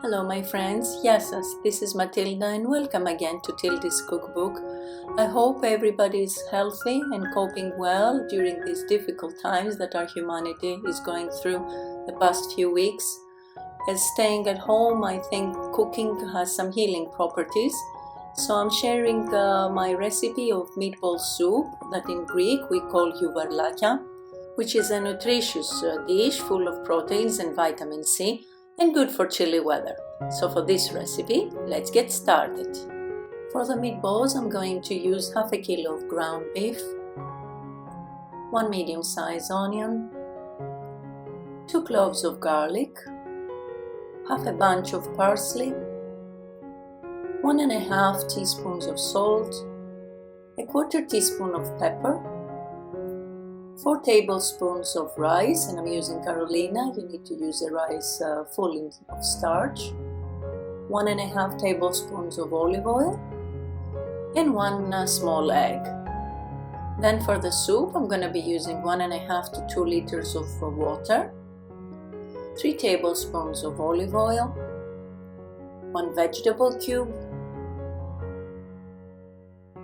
Hello my friends, yes, this is Matilda and welcome again to Tildy's Cookbook. I hope everybody is healthy and coping well during these difficult times that our humanity is going through the past few weeks. As staying at home, I think cooking has some healing properties. So I'm sharing my recipe of meatball soup that in Greek we call Giouvarlάκια, which is a nutritious dish full of proteins and vitamin C and good for chilly weather. So for this recipe, let's get started. For the meatballs, I'm going to use half a kilo of ground beef, 1 medium-sized onion, 2 cloves of garlic, half a bunch of parsley, 1.5 teaspoons of salt, a quarter teaspoon of pepper, 4 tablespoons of rice, and I'm using Carolina. You need to use a rice full of starch, 1.5 tablespoons of olive oil, and 1 small egg. Then for the soup, I'm going to be using 1.5 to 2 liters of water, 3 tablespoons of olive oil, 1 vegetable cube,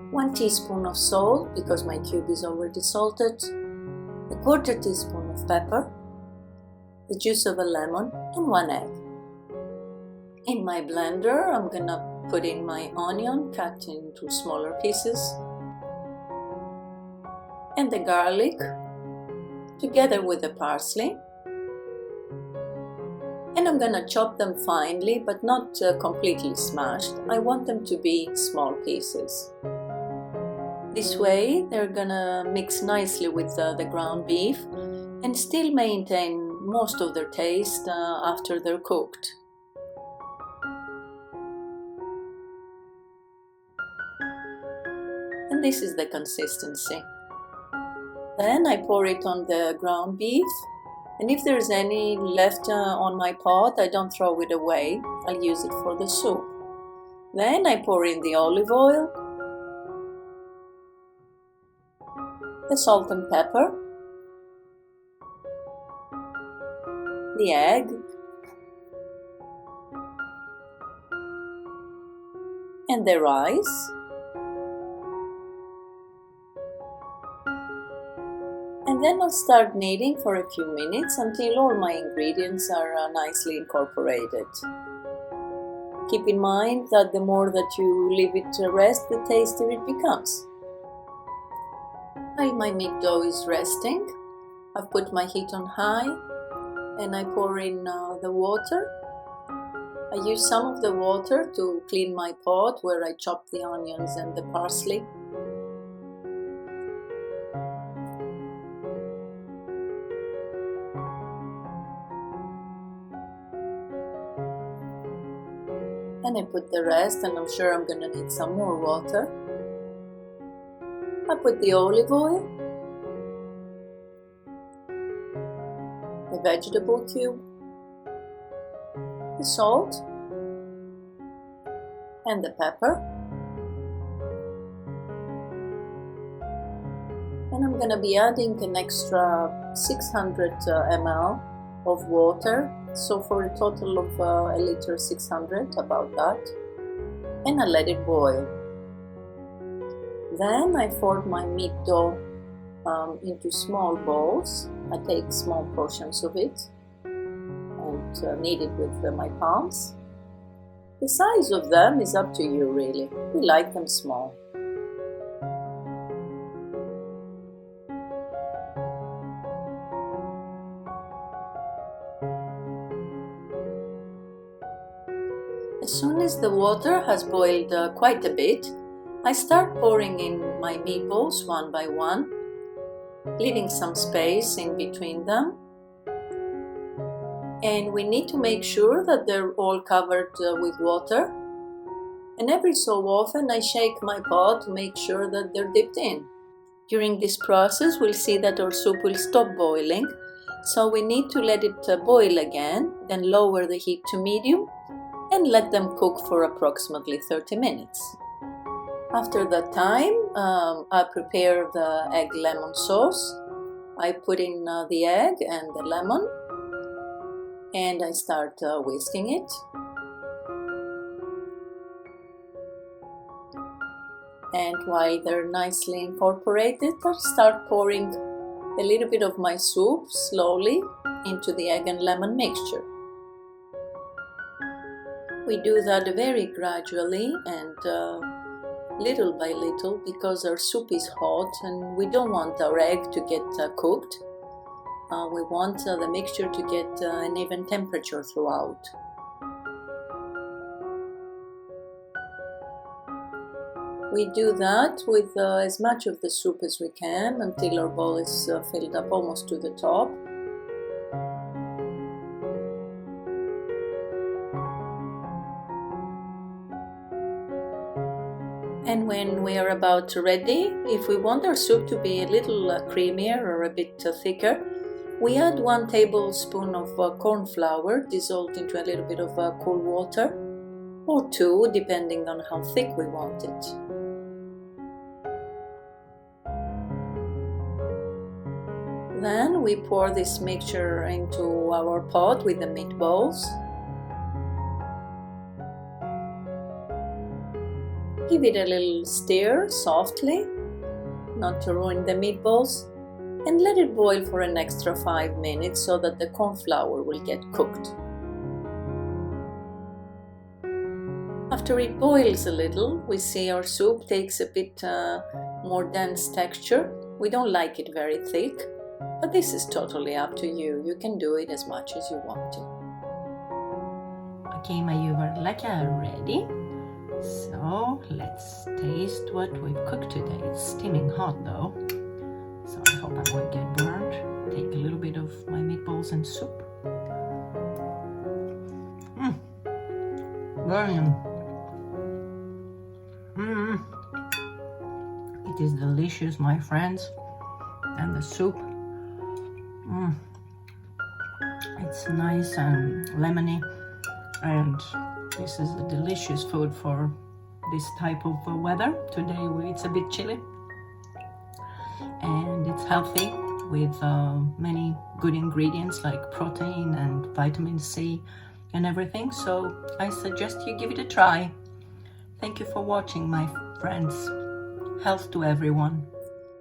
1 teaspoon of salt because my cube is already salted, a quarter teaspoon of pepper, the juice of a lemon, and 1 egg. In my blender, I'm gonna put in my onion cut into smaller pieces and the garlic together with the parsley, and I'm gonna chop them finely but not completely smashed. I want them to be in small pieces. This way they're gonna mix nicely with the ground beef and still maintain most of their taste after they're cooked. And this is the consistency. Then I pour it on the ground beef, and if there's any left on my pot, I don't throw it away. I'll use it for the soup. Then I pour in the olive oil, the salt and pepper, the egg, and the rice, and then I'll start kneading for a few minutes until all my ingredients are nicely incorporated. Keep in mind that the more that you leave it to rest, the tastier it becomes. While my meat dough is resting, I've put my heat on high and I pour in the water. I use some of the water to clean my pot where I chop the onions and the parsley. And I put the rest, and I'm sure I'm gonna need some more water. I put the olive oil, the vegetable cube, the salt, and the pepper. And I'm going to be adding an extra 600 ml of water, so for a total of 1 liter 600, about that. And I let it boil. Then I fold my meat dough into small balls. I take small portions of it and knead it with my palms. The size of them is up to you really. We like them small. As soon as the water has boiled quite a bit, I start pouring in my meatballs one by one, leaving some space in between them. And we need to make sure that they're all covered with water. And every so often I shake my pot to make sure that they're dipped in. During this process, we'll see that our soup will stop boiling. So we need to let it boil again, then lower the heat to medium and let them cook for approximately 30 minutes. After that time, I prepare the egg lemon sauce. I put in the egg and the lemon, and I start whisking it. And while they're nicely incorporated, I'll start pouring a little bit of my soup slowly into the egg and lemon mixture. We do that very gradually and little by little because our soup is hot and we don't want our egg to get cooked. We want the mixture to get an even temperature throughout. We do that with as much of the soup as we can until our bowl is filled up almost to the top. And when we are about ready, if we want our soup to be a little creamier or a bit thicker, we add 1 tablespoon of corn flour dissolved into a little bit of cool water, or 2 depending on how thick we want it. Then we pour this mixture into our pot with the meatballs. Give it a little stir softly, not to ruin the meatballs, and let it boil for an extra 5 minutes so that the corn flour will get cooked. After it boils a little, we see our soup takes a bit more dense texture. We don't like it very thick, but this is totally up to you. You can do it as much as you want to. Okay, my Giouvarlάκια are ready. So let's taste what we've cooked today. It's steaming hot though, so I hope I won't get burned. Take a little bit of my meatballs and soup. Burning. It is delicious, my friends. And the soup. It's nice and lemony, and this is a delicious food for this type of weather. Today it's a bit chilly, and it's healthy with many good ingredients like protein and vitamin C and everything, so I suggest you give it a try. Thank you for watching, my friends. Health to everyone.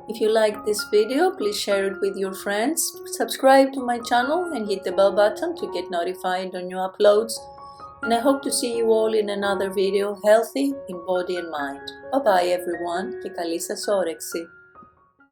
If you liked this video, please share it with your friends, subscribe to my channel and hit the bell button to get notified on new uploads. And I hope to see you all in another video, healthy in body and mind. Bye bye everyone και καλή σας όρεξη.